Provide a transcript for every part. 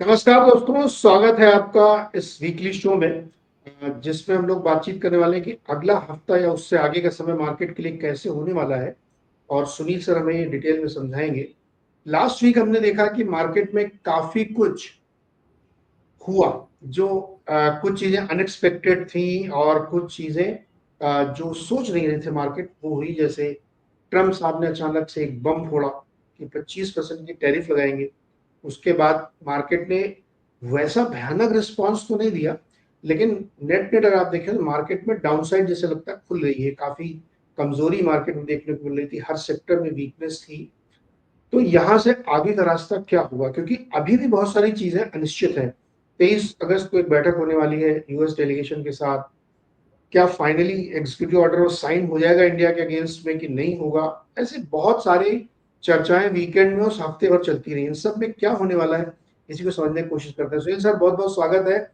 नमस्कार दोस्तों, स्वागत है आपका इस वीकली शो में जिसमें हम लोग बातचीत करने वाले हैं कि अगला हफ्ता या उससे आगे का समय मार्केट के लिए कैसे होने वाला है। और सुनील सर हमें ये डिटेल में समझाएंगे। लास्ट वीक हमने देखा कि मार्केट में काफी कुछ हुआ जो कुछ चीजें अनएक्सपेक्टेड थी और कुछ चीजें जो सोच नहीं रहे थे मार्केट वो हुई। जैसे ट्रम्प साहब ने अचानक से एक बम फोड़ा कि 25% की टैरिफ लगाएंगे। उसके बाद मार्केट ने वैसा भयानक रिस्पांस तो नहीं दिया, लेकिन नेट नेट अगर आप देखें तो मार्केट में डाउनसाइड जैसे लगता है खुल रही है। काफी कमजोरी मार्केट में देखने को मिल रही थी, हर सेक्टर में वीकनेस थी। तो यहाँ से आगे का रास्ता क्या हुआ, क्योंकि अभी भी बहुत सारी चीजें अनिश्चित है। 23 अगस्त को एक बैठक होने वाली है यूएस डेलीगेशन के साथ। क्या फाइनली एग्जीक्यूटिव ऑर्डर साइन हो जाएगा इंडिया के अगेंस्ट में कि नहीं होगा। ऐसे बहुत सारी चर्चाएं वीकेंड में उस हफ्ते भर चलती रही। इन सब में क्या होने वाला है इसी को समझने की कोशिश करते हैं। सुनील सर, बहुत बहुत स्वागत है।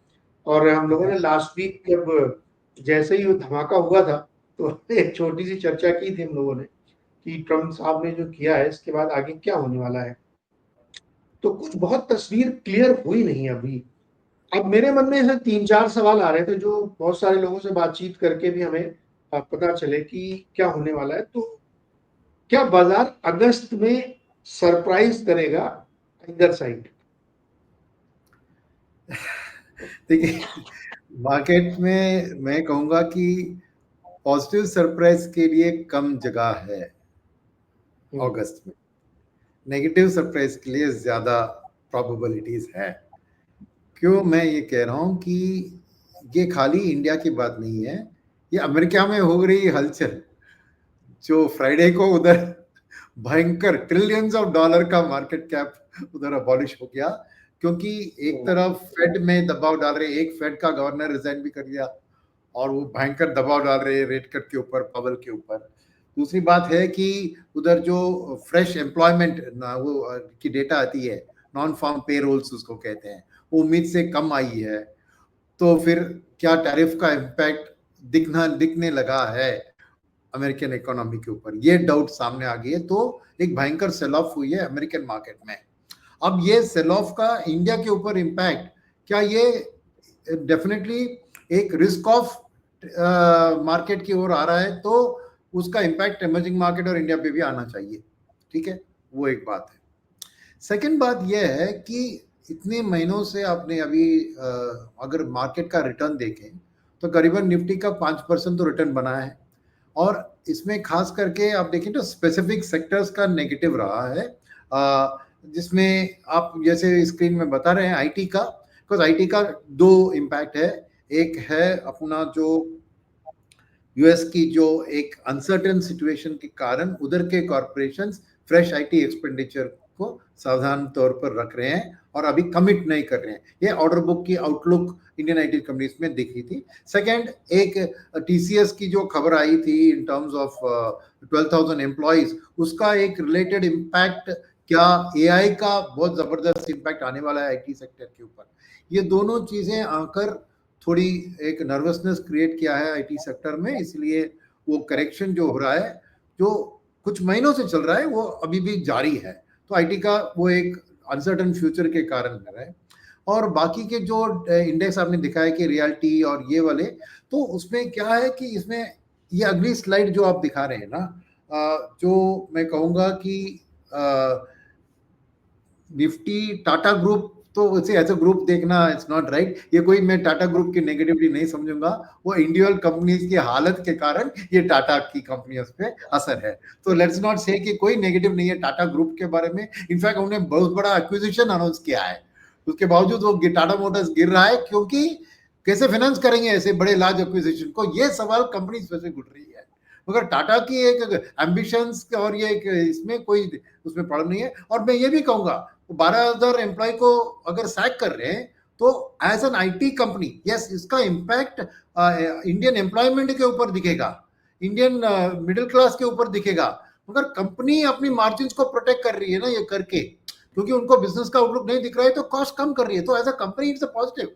और हम लोगों ने लास्ट वीक जब जैसे ही वो धमाका हुआ था तो एक छोटी सी चर्चा की थी हम लोगों ने कि ट्रम्प साहब ने जो किया है इसके बाद आगे क्या होने वाला है। तो कुछ बहुत तस्वीर क्लियर हुई नहीं अभी। अब मेरे मन में ऐसे 3-4 सवाल आ रहे थे जो बहुत सारे लोगों से बातचीत करके भी हमें पता चले कि क्या होने वाला है। तो क्या बाजार अगस्त में सरप्राइज करेगा इधर साइड? देखिए, मार्केट में मैं कहूंगा कि पॉजिटिव सरप्राइज के लिए कम जगह है अगस्त में। नेगेटिव सरप्राइज के लिए ज्यादा प्रोबेबिलिटीज है। क्यों मैं ये कह रहा हूं कि ये खाली इंडिया की बात नहीं है, ये अमेरिका में हो रही हलचल जो फ्राइडे को उधर भयंकर ट्रिलियंस ऑफ डॉलर का मार्केट कैप उधर अबॉलिश हो गया, क्योंकि एक तरफ फेड में दबाव डाल रहे, एक फेड का गवर्नर रिजाइन भी कर दिया और वो भयंकर दबाव डाल रहे रेट कट के ऊपर, पावल के ऊपर। दूसरी बात है कि उधर जो फ्रेश एम्प्लॉयमेंट वो की डेटा आती है, नॉन फार्म पे रोल्स उसको कहते हैं, वो उम्मीद से कम आई है। तो फिर क्या टैरिफ का इम्पैक्ट दिखने लगा है अमेरिकन इकोनॉमी के ऊपर, ये डाउट सामने आ गई है। तो एक भयंकर सेल ऑफ हुई है अमेरिकन मार्केट में। अब ये सेल ऑफ का इंडिया के ऊपर इम्पैक्ट, क्या ये डेफिनेटली एक रिस्क ऑफ मार्केट की ओर आ रहा है, तो उसका इम्पैक्ट इमर्जिंग मार्केट और इंडिया पे भी आना चाहिए। ठीक है, वो एक बात है। सेकंड बात यह है कि इतने महीनों से आपने अभी अगर मार्केट का रिटर्न देखें तो करीबन निफ्टी का 5% तो रिटर्न बना है। और इसमें खास करके आप देखें तो स्पेसिफिक सेक्टर्स का नेगेटिव रहा है, जिसमें आप जैसे स्क्रीन में बता रहे हैं आईटी का। बिकॉज आईटी का दो इम्पैक्ट है। एक है अपना जो यूएस की जो एक अनसर्टेन सिचुएशन के कारण उधर के कॉर्पोरेशंस फ्रेश आईटी एक्सपेंडिचर को सावधान तौर पर रख रहे हैं और अभी कमिट नहीं कर रहे हैं। ये ऑर्डर बुक की आउटलुक इंडियन आईटी कंपनीज में दिखी थी। सेकंड, एक टीसीएस की जो खबर आई थी इन टर्म्स ऑफ 12,000 एम्प्लॉइज, उसका एक रिलेटेड इम्पैक्ट, क्या एआई का बहुत जबरदस्त इम्पैक्ट आने वाला है आईटी सेक्टर के ऊपर। ये दोनों चीजें आकर थोड़ी एक नर्वसनेस क्रिएट किया है आईटी सेक्टर में, इसलिए वो करेक्शन जो हो रहा है, जो कुछ महीनों से चल रहा है, वो अभी भी जारी है। तो आईटी का वो एक अनसर्टन फ्यूचर के कारण हो रहा है। और बाकी के जो इंडेक्स आपने दिखाया कि रियल्टी और ये वाले, तो उसमें क्या है कि इसमें ये अगली स्लाइड जो आप दिखा रहे हैं ना, जो मैं कहूँगा कि निफ्टी टाटा ग्रुप, तो उसे एज अ ग्रुप देखना इट्स नॉट राइट। ये कोई मैं टाटा ग्रुप की नेगेटिविटी नहीं समझूंगा, वो इंडिविजुअल कंपनीज की हालत के कारण ये टाटा की कंपनियों पे असर है। तो लेट्स नॉट से कि कोई नेगेटिव नहीं है टाटा ग्रुप के बारे में। इनफैक्ट उन्होंने बहुत बड़ा एक्विजिशन अनाउंस किया है, उसके बावजूद वो टाटा मोटर्स गिर रहा है, क्योंकि कैसे फाइनेंस करेंगे ऐसे बड़े लार्ज एक्विजिशन को, ये सवाल कंपनी से उठ रही है। मगर टाटा की एक एम्बिशंस और ये एक इसमें कोई उसमें प्रॉब्लम नहीं है। और मैं ये भी कहूंगा 12,000 एम्प्लॉय को अगर सैक कर रहे हैं तो as an IT company, yes, इसका इम्पैक्ट इंडियन एम्प्लॉयमेंट के ऊपर दिखेगा, इंडियन मिडिल क्लास के ऊपर दिखेगा। मगर कंपनी अपनी मार्जिन को प्रोटेक्ट कर रही है ना ये करके, क्योंकि उनको बिजनेस का आउटलुक नहीं दिख रहा है तो कॉस्ट कम कर रही है। तो as a company it's a positive.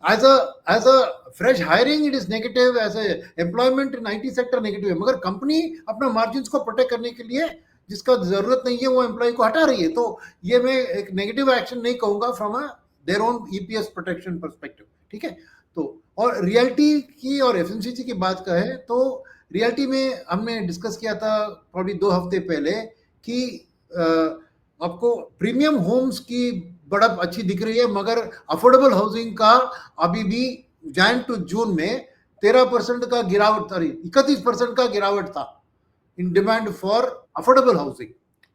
as a fresh hiring it is negative, as a employment in IT sector negative है। मगर कंपनी अपना मार्जिन को प्रोटेक्ट करने के लिए जिसका जरूरत नहीं है वो एम्प्लॉय को हटा रही है। तो ये मैं एक नेगेटिव एक्शन नहीं कहूंगा from a their own EPS protection perspective, ठीक है। तो और रियलिटी की और एफएमसीजी की बात करें तो रियलिटी में हमने डिस्कस किया था प्रॉब्ली 2 हफ्ते पहले कि आपको प्रीमियम होम्स की बढ़त अच्छी दिख रही है, मगर अफोर्डेबल हाउसिंग का अभी भी जैन टू जून में 13% का गिरावट, सॉरी 31% का गिरावट था in demand for affordable housing.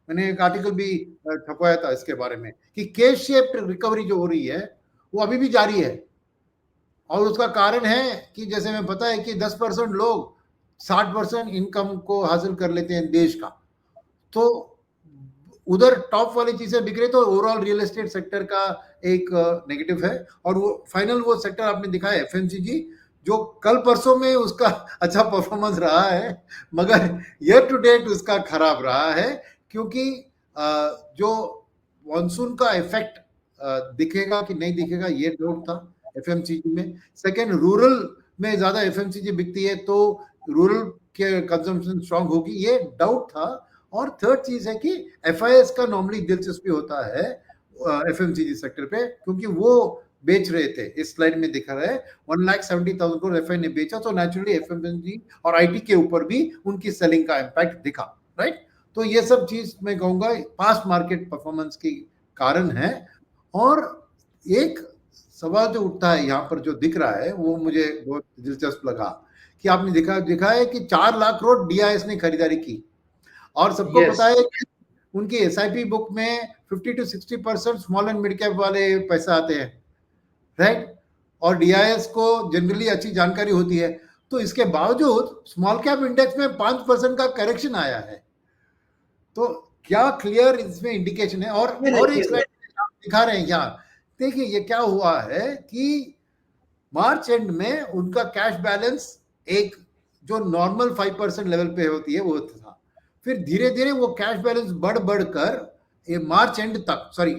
मैंने एक आर्टिकल भी छपवाया था इसके बारे में कि के शेप्ड रिकवरी जो हो रही है वो अभी भी जारी है। और उसका कारण है कि जैसे हमें पता है कि 10% लोग 60% इनकम को हासिल कर लेते हैं देश का, तो उधर टॉप वाली चीजें बिक रही, तो ओवरऑल रियल एस्टेट सेक्टर का एक नेगेटिव है। और वो फाइनल वो सेक्टर आपने दिखाया एफएमसीजी, जो कल परसों में उसका अच्छा परफॉर्मेंस रहा है, मगर ईयर टू डेट उसका खराब रहा है, क्योंकि जो मॉनसून का इफेक्ट दिखेगा कि नहीं दिखेगा ये डाउट था एफएमसीजी में। सेकेंड, रूरल में ज्यादा एफएमसीजी बिकती है तो रूरल के कंजम्पशन स्ट्रांग होगी, ये डाउट था। और थर्ड चीज है कि एफआईएस का नॉर्मली दिलचस्पी होता है एफएमसीजी सेक्टर पे, क्योंकि वो बेच रहे थे, इस स्लाइड में दिखा रहा है 1,70,000 करोड़ एफआई ने बेचा, तो नेचुरली एफएमसीजी और आईटी के ऊपर भी उनकी सेलिंग का इम्पैक्ट दिखा, राइट। तो ये सब चीज मैं कहूंगा पास्ट मार्केट परफॉर्मेंस की कारण है। और एक सवाल जो उठता है यहाँ पर जो दिख रहा है वो मुझे बहुत दिलचस्प लगा कि आपने दिखा है कि 4 लाख करोड़ डीआईएस ने खरीदारी की, और सबको Yes. पता है कि उनकी एसआईपी बुक में 50 to 60% small and mid cap वाले पैसा आते हैं, राइट। और डीआईएस को जनरली अच्छी जानकारी होती है, तो इसके बावजूद स्मॉल कैप इंडेक्स में 5% का करेक्शन आया है। तो क्या क्लियर इसमें इंडिकेशन है। और एक स्लाइड दिखा रहे हैं यहाँ, देखिए ये क्या हुआ है कि मार्च एंड में उनका कैश बैलेंस एक जो नॉर्मल 5% लेवल पे होती है वो था, फिर धीरे धीरे वो कैश बैलेंस बढ़ कर ये मार्च एंड तक, सॉरी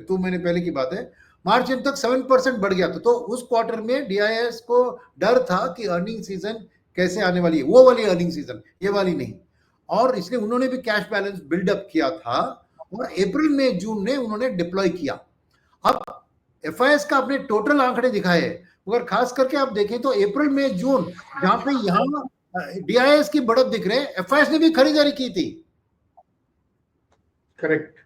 2 महीने पहले की बात है, मार्च एंड तक 7% बढ़ गया था। तो उस क्वार्टर में डीआईएस को डर था कि अर्निंग सीजन कैसे आने वाली है, वो वाली अर्निंग सीजन, ये वाली नहीं, और इसलिए उन्होंने भी कैश बैलेंस बिल्डअप किया था, और अप्रैल में जून में उन्होंने डिप्लॉय किया। अब एफआईएस का अपने टोटल आंकड़े दिखाए, मगर खास करके आप देखें तो अप्रैल में जून जहां पे यहाँ डीआईएस की बढ़त दिख रहे हैं, एफआईएस ने भी खरीदारी की थी। करेक्ट।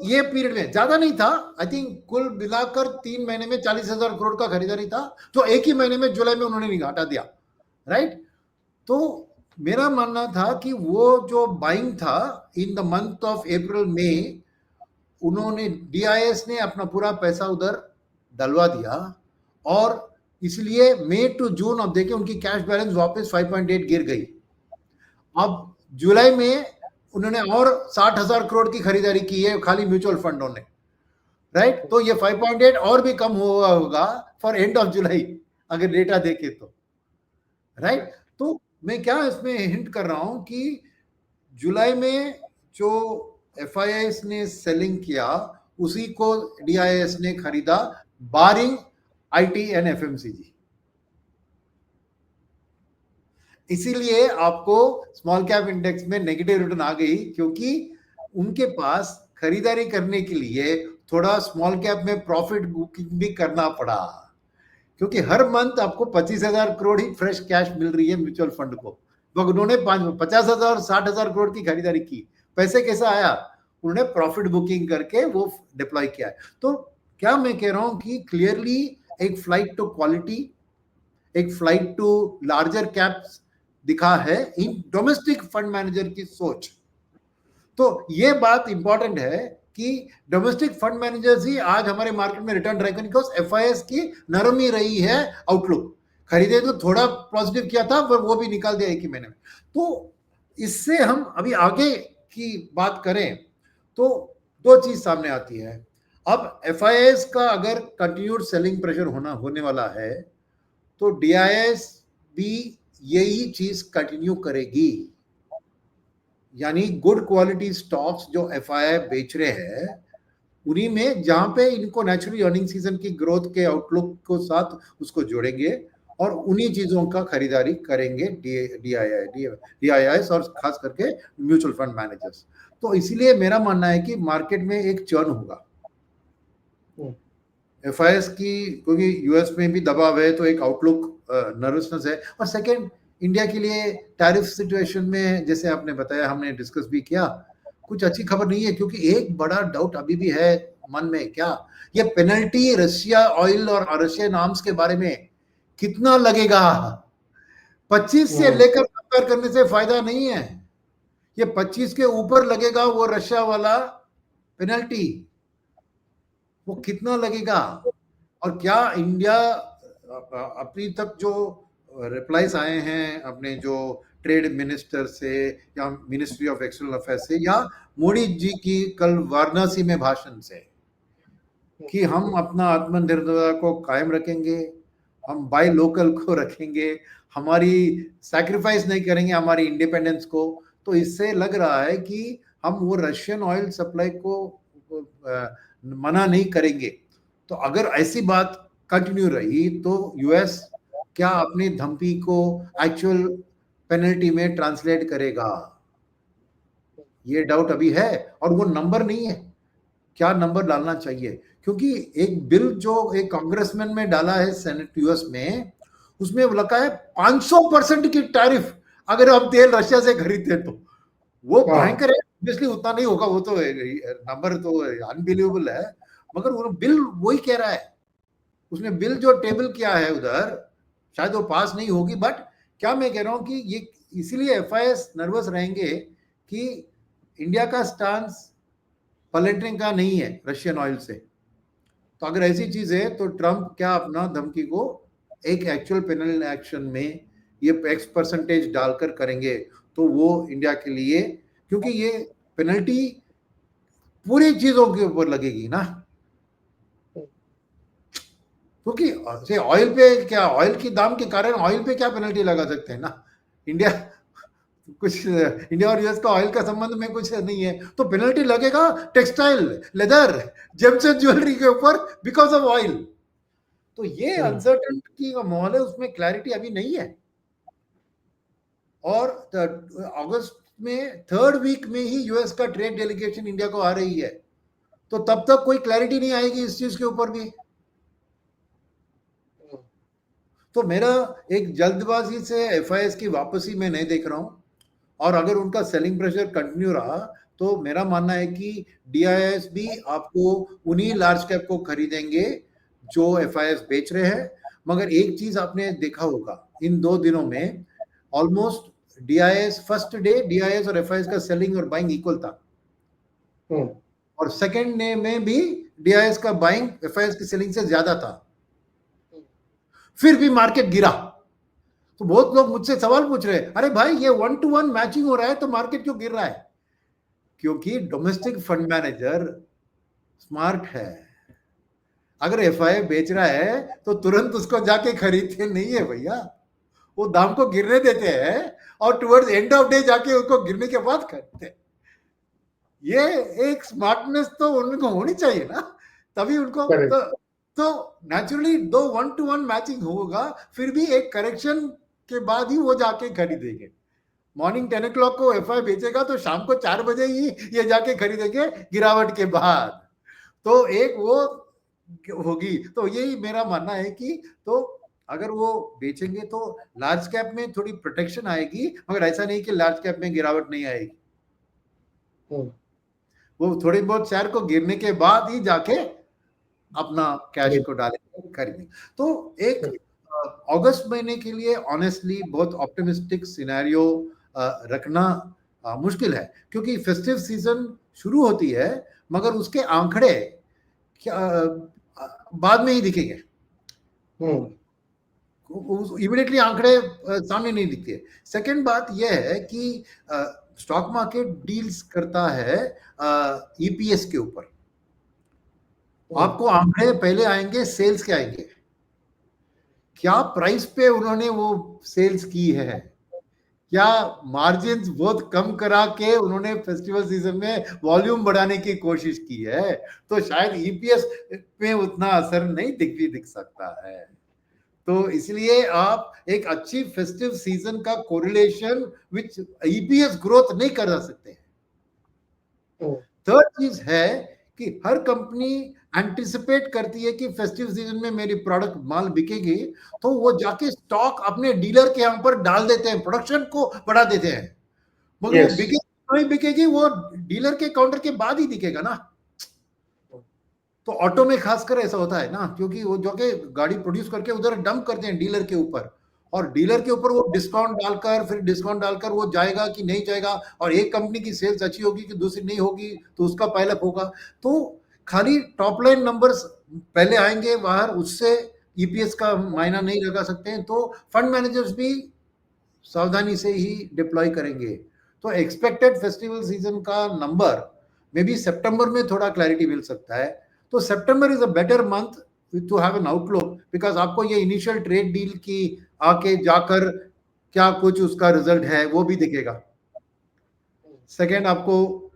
ये पीरियड में ज्यादा नहीं था, आई थिंक कुल मिलाकर 3 महीने में 40,000 करोड़ का खरीदारी था, जो एक ही महीने में जुलाई में उन्होंने हटा दिया, राइट। तो मेरा मानना था कि वो जो बाइंग था in the month of April में, उन्होंने डीआईएस ने अपना पूरा पैसा उधर डलवा दिया, और इसलिए मई टू जून अब देखिए उनकी कैश बैलेंस वापस 5.8 गिर गई। अब जुलाई में उन्होंने और 60,000 करोड़ की खरीदारी की है खाली म्यूचुअल फंडों ने, राइट। तो ये 5.8 और भी कम हुआ होगा फॉर एंड ऑफ जुलाई अगर डेटा देखे तो, राइट। तो मैं क्या इसमें हिंट कर रहा हूं कि जुलाई में जो एफआईएस ने सेलिंग किया उसी को डीआईएस ने खरीदा, बारिंग आईटी एंड एफएमसीजी। इसीलिए आपको स्मॉल कैप इंडेक्स में नेगेटिव रिटर्न आ गई, क्योंकि उनके पास खरीदारी करने के लिए थोड़ा स्मॉल कैप में प्रॉफिट बुकिंग भी करना पड़ा, क्योंकि हर मंथ आपको 25,000 करोड़ ही फ्रेश कैश मिल रही है म्यूचुअल फंड को, तो उन्होंने 50,000 60,000 करोड़ की खरीदारी की। पैसे कैसे आया, उन्होंने प्रॉफिट बुकिंग करके वो डिप्लॉय किया है। तो क्या मैं कह रहा हूं कि क्लियरली एक फ्लाइट टू क्वालिटी, एक फ्लाइट टू लार्जर कैप्स दिखा है इन डोमेस्टिक फंड मैनेजर की सोच। तो ये बात इंपॉर्टेंट है कि डोमेस्टिक फंड मैनेजर्स ही आज हमारे मार्केट में रिटर्न ड्राइव, बिकॉज एफआईएस की नरम ही रही है आउटलुक। खरीदे तो थोड़ा पॉजिटिव किया था पर वो भी निकाल दिया एक ही महीने में। तो इससे हम अभी आगे की बात करें तो 2 चीज सामने आती है। अब एफआईएस का अगर कंटिन्यूड सेलिंग प्रेशर होने वाला है तो डीआईएस भी यही चीज कंटिन्यू करेगी, यानी गुड क्वालिटी स्टॉक्स जो एफआईआई बेच रहे हैं उन्हीं में जहां पे इनको नेचुरली अर्निंग सीजन की ग्रोथ के आउटलुक को साथ उसको जोड़ेंगे और उन्हीं चीजों का खरीदारी करेंगे डीआईआईस और खास करके म्यूचुअल फंड मैनेजर्स। तो इसीलिए मेरा मानना है कि मार्केट में एक चर्न होगा। एफआईएस की, क्योंकि यूएस में भी दबाव है तो एक आउटलुक नर्वसनेस है। और सेकंड, इंडिया के लिए टैरिफ सिचुएशन में जैसे आपने बताया, हमने डिस्कस भी किया, कुछ अच्छी खबर नहीं है। क्योंकि एक बड़ा डाउट अभी भी है मन में, क्या ये पेनल्टी रशिया ऑयल और रशियन आर्म्स के बारे में कितना लगेगा? 25 से लेकर कंपेयर करने से फायदा नहीं है। ये 25 के ऊपर लगेगा वो रशिया वाला पेनल्टी, वो कितना लगेगा? और क्या इंडिया अभी तक जो रिप्लाईज आए हैं अपने जो ट्रेड मिनिस्टर से या मिनिस्ट्री ऑफ एक्सटर्नल अफेयर्स से या मोदी जी की कल वाराणसी में भाषण से, कि हम अपना आत्मनिर्भरता को कायम रखेंगे, हम बाय लोकल को रखेंगे, हमारी सैक्रिफाइस नहीं करेंगे हमारी इंडिपेंडेंस को, तो इससे लग रहा है कि हम वो रशियन ऑयल सप्लाई को मना नहीं करेंगे। तो अगर ऐसी बात कंटिन्यू रही तो यूएस क्या अपनी धमकी को एक्चुअल पेनल्टी में ट्रांसलेट करेगा? ये डाउट अभी है। और वो नंबर नहीं है, क्या नंबर डालना चाहिए? क्योंकि एक बिल जो एक कांग्रेसमैन में डाला है सेनेट यूएस में, उसमें लिखा है 500% की टैरिफ अगर हम तेल रशिया से खरीदते तो। वो भयंकर है। ऑब्वियसली उतना नहीं होगा, वो तो नंबर तो अनबिलीवेबल है, मगर वो बिल वही कह रहा है। उसने बिल जो टेबल किया है उधर, शायद वो पास नहीं होगी, बट क्या मैं कह रहा हूं कि ये इसीलिए एफआईएस नर्वस रहेंगे कि इंडिया का स्टांस पलटने का नहीं है रशियन ऑयल से। तो अगर ऐसी चीज है तो ट्रंप क्या अपना धमकी को एक एक्चुअल पेनल एक्शन में ये X% डालकर करेंगे तो वो इंडिया के लिए, क्योंकि ये पेनल्टी पूरी चीजों के ऊपर लगेगी ना। क्योंकि ऑयल पे क्या, ऑयल की दाम के कारण ऑयल पे क्या पेनल्टी लगा सकते हैं ना इंडिया, कुछ इंडिया और यूएस का ऑयल का संबंध में कुछ नहीं है, तो पेनल्टी लगेगा textile, leather, James and jewellery के ऊपर बिकॉज ऑफ ऑयल। तो ये अनसर्टेनिटी का माहौल है, उसमें क्लैरिटी अभी नहीं है। और अगस्त में 3rd वीक में ही यूएस का ट्रेड डेलीगेशन इंडिया को आ रही है, तो तब तक कोई क्लैरिटी नहीं आएगी इस चीज के ऊपर भी। तो मेरा एक जल्दबाजी से एफआईएस की वापसी में नहीं देख रहा हूं। और अगर उनका सेलिंग प्रेशर कंटिन्यू रहा तो मेरा मानना है कि डीआईएस भी आपको उन्हीं लार्ज कैप को खरीदेंगे जो एफआईएस बेच रहे हैं। मगर एक चीज आपने देखा होगा इन 2 दिनों में, almost DIIs first day DIIs और एफआईएस का सेलिंग और बाइंग इक्वल था, और सेकेंड डे में भी डीआईएस का बाइंग एफआईएस की सेलिंग से ज्यादा था, फिर भी मार्केट गिरा। तो बहुत लोग मुझसे सवाल पूछ रहे हैं, अरे भाई ये 1-to-1 मैचिंग हो रहा है तो मार्केट क्यों गिर रहा है? क्योंकि डोमेस्टिक फंड मैनेजर स्मार्ट है। अगर एफआई बेच रहा है तो तुरंत उसको जाके खरीदते नहीं है भैया, वो दाम को गिरने देते हैं और टुवर्ड्स एंड ऑफ डे जाके उसको गिरने के बाद खरीदते हैं। ये एक स्मार्टनेस तो उनको होनी चाहिए ना, तभी उनको तो नेचुरली 2 1-to-1 मैचिंग होगा, फिर भी एक करेक्शन के बाद ही वो जाके खरीदेंगे। मॉर्निंग 10 o'clock को एफआई बेचेगा तो शाम को 4 बजे ही ये जाके खरीदेंगे गिरावट के बाद। तो एक वो होगी। तो यही मेरा मानना है कि तो अगर वो बेचेंगे तो लार्ज कैप में थोड़ी प्रोटेक्शन आएगी, मगर ऐसा नहीं कि लार्ज कैप में गिरावट नहीं आएगी। वो थोड़ी बहुत शेयर को गिरने के बाद ही जाके अपना कैश को डालेंगे, खरीदेंगे। तो एक अगस्त महीने के लिए ऑनेस्टली बहुत ऑप्टिमिस्टिक सिनेरियो रखना मुश्किल है, क्योंकि फेस्टिव सीजन शुरू होती है मगर उसके आंकड़े बाद में ही दिखेंगे। इमीडिएटली आंकड़े सामने नहीं दिखते। सेकंड बात यह है कि स्टॉक मार्केट डील्स करता है ईपीएस के ऊपर। आपको आंकड़े पहले आएंगे, सेल्स के आएंगे, क्या प्राइस पे उन्होंने वो सेल्स की है, क्या मार्जिन्स बहुत कम करा के उन्होंने फेस्टिवल सीजन में वॉल्यूम बढ़ाने की कोशिश की है, तो शायद ईपीएस में उतना असर नहीं दिख सकता है। तो इसलिए आप एक अच्छी फेस्टिव सीजन का कोरिलेशन विच ईपीएस ग्रोथ नहीं कर सकते हैं। थर्ड चीज है कि हर कंपनी एंटिसिपेट करती है कि फेस्टिव सीजन में मेरी प्रोडक्ट माल बिकेगी, तो वो जाके स्टॉक अपने डीलर के यहाँ पर डाल देते हैं, प्रोडक्शन को बढ़ा देते हैं, मगर वो यस। नहीं बिकेगी, वो डीलर के काउंटर के बाद ही दिखेगा ना। तो ऑटो में खासकर ऐसा होता है ना, क्योंकि वो जो कि गाड़ी प्रोड्यूस करके उधर डंप करते हैं डीलर के ऊपर, और डीलर के ऊपर वो डिस्काउंट डालकर, फिर डिस्काउंट डालकर वो जाएगा कि नहीं जाएगा, और एक कंपनी की सेल्स अच्छी होगी कि दूसरी नहीं होगी, तो उसका पायलअप होगा। तो खाली टॉप लाइन नंबर्स पहले आएंगे बाहर, उससे ईपीएस का मायना नहीं लगा सकते हैं। तो फंड मैनेजर्स भी सावधानी से ही डिप्लॉय करेंगे। तो एक्सपेक्टेड फेस्टिवल सीजन का नंबर मे बी सितंबर में थोड़ा क्लैरिटी मिल सकता है। तो September is a better month to have an outlook, because आपको ये इनिशियल ट्रेड डील की आके जाकर क्या कुछ उसका रिजल्ट है वो भी दिखेगा। सेकेंड, आपको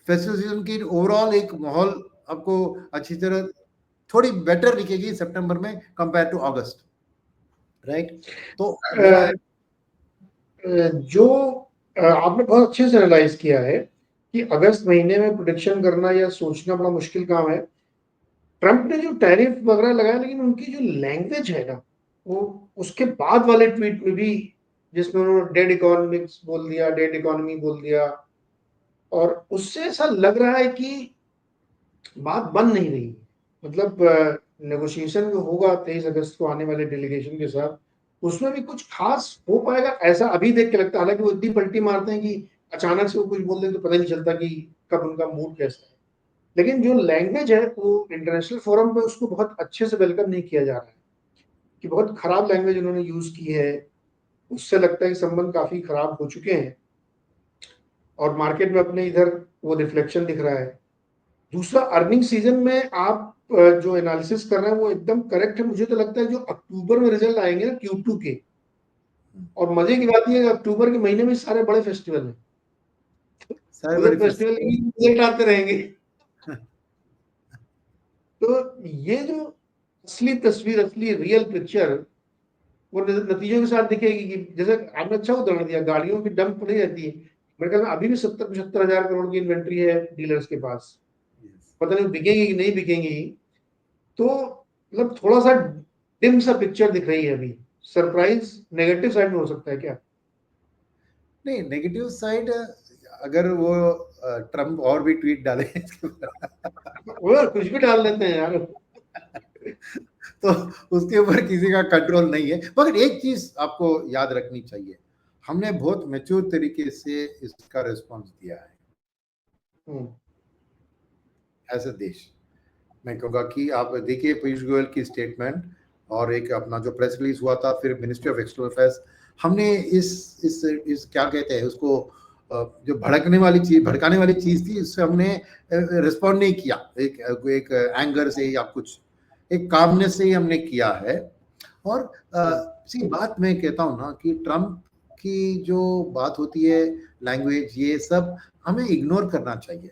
फेस्टिवल सीजन की ओवरऑल एक माहौल आपको अच्छी तरह थोड़ी बेटर दिखेगी सितंबर में कंपेयर टू अगस्त, राइट। तो मेरा जो आपने बहुत अच्छे से एनालाइज किया है कि अगस्त महीने में प्रोडिक्शन करना या सोचना बड़ा मुश्किल काम है। ट्रंप ने जो टैरिफ वगैरह लगाया, लेकिन उनकी जो लैंग्वेज है ना, वो उसके बाद वाले ट्वीट में भी, जिसमें उन्होंने डेड इकोनॉमिक्स बोल दिया, डेड इकोनॉमी बोल दिया, और उससे ऐसा लग रहा है कि बात बन नहीं रही। मतलब नेगोशिएशन जो होगा 23 अगस्त को आने वाले डेलीगेशन के साथ, उसमें भी कुछ खास हो पाएगा ऐसा अभी देख के लगता है। हालांकि वो इतनी पलटी मारते हैं कि अचानक से वो कुछ बोल दें तो पता नहीं चलता कि कब उनका मूड कैसा है। लेकिन जो लैंग्वेज है वो इंटरनेशनल फोरम पे उसको बहुत अच्छे से वेलकम नहीं किया जा रहा है, कि बहुत खराब लैंग्वेज उन्होंने यूज की है। उससे लगता है कि संबंध काफी खराब हो चुके हैं, और मार्केट में अपने इधर वो रिफ्लेक्शन दिख रहा है। दूसरा, अर्निंग सीजन में आप जो एनालिसिस कर रहे हैं वो एकदम करेक्ट है। मुझे तो लगता है जो अक्टूबर में रिजल्ट आएंगे ना Q2 के, और मजे की बात ये है कि अक्टूबर के महीने में सारे बड़े फेस्टिवल हैं, सारे बड़े उधर फेस्टिवल के रिजल्ट आते रहेंगे। तो ये जो असली तस्वीर, असली रियल पिक्चर, वो नतीजों के साथ दिखेगी। कि जैसे आपने अच्छा उदाहरण दिया, गाड़ियों की डंप पड़ी रहती है। मेरे ख्याल में अभी भी 70-75 हजार करोड़ की इन्वेंट्री है डीलर्स के पास, पता नहीं बिकेंगी कि नहीं बिकेंगी। तो मतलब थोड़ा सा डिम सा पिक्चर दिख रही है अभी। सरप्राइज नेगेटिव साइड में हो सकता है क्या? नहीं, नेगेटिव साइड, अगर वो ट्रम्प और भी ट्वीट डाले वो कुछ भी डाल देते हैं यार। तो उसके ऊपर किसी का कंट्रोल नहीं है। मगर एक चीज आपको याद रखनी चाहिए, हमने बहुत मैच्योर तरीके से इसका रिस्पांस दिया है हम्म। एज अ देश। मैं कहूँगा कि आप देखिए पीयूष गोयल की स्टेटमेंट, और एक अपना जो प्रेस रिलीज हुआ था, फिर मिनिस्ट्री ऑफ एक्सटर्नल अफेयर्स, हमने इस क्या कहते हैं उसको, जो भड़काने वाली चीज थी, उससे हमने रिस्पॉन्ड नहीं किया एक एक एंगर से या कुछ, एक कामनेस से ही हमने किया है। और सी बात मैं कहता हूँ ना कि ट्रम्प की जो बात होती है, लैंग्वेज, ये सब हमें इग्नोर करना चाहिए।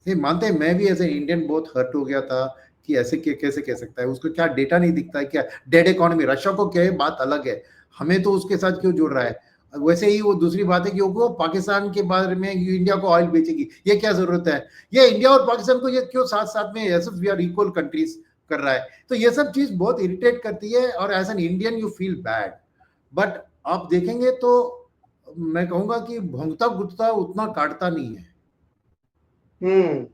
ये मानते हैं, मैं भी एज ए इंडियन बहुत हर्ट हो गया था कि ऐसे कैसे कह सकता है, उसको क्या डेटा नहीं दिखता है क्या, डेड इकोनॉमी, रशिया को क्या है, बात अलग है, हमें तो उसके साथ क्यों जुड़ रहा है। वैसे ही वो दूसरी बात है कि वो पाकिस्तान के बारे में इंडिया को ऑयल बेचेगी, ये क्या जरूरत है, ये इंडिया और पाकिस्तान को ये क्यों साथ साथ में, ऐसे वी आर इक्वल कंट्रीज कर रहा है। तो ये सब चीज बहुत इरिटेट करती है, और as an Indian you feel bad. But आप देखेंगे तो मैं कहूंगा कि भोंगता गुटता उतना काटता नहीं है। हम्म।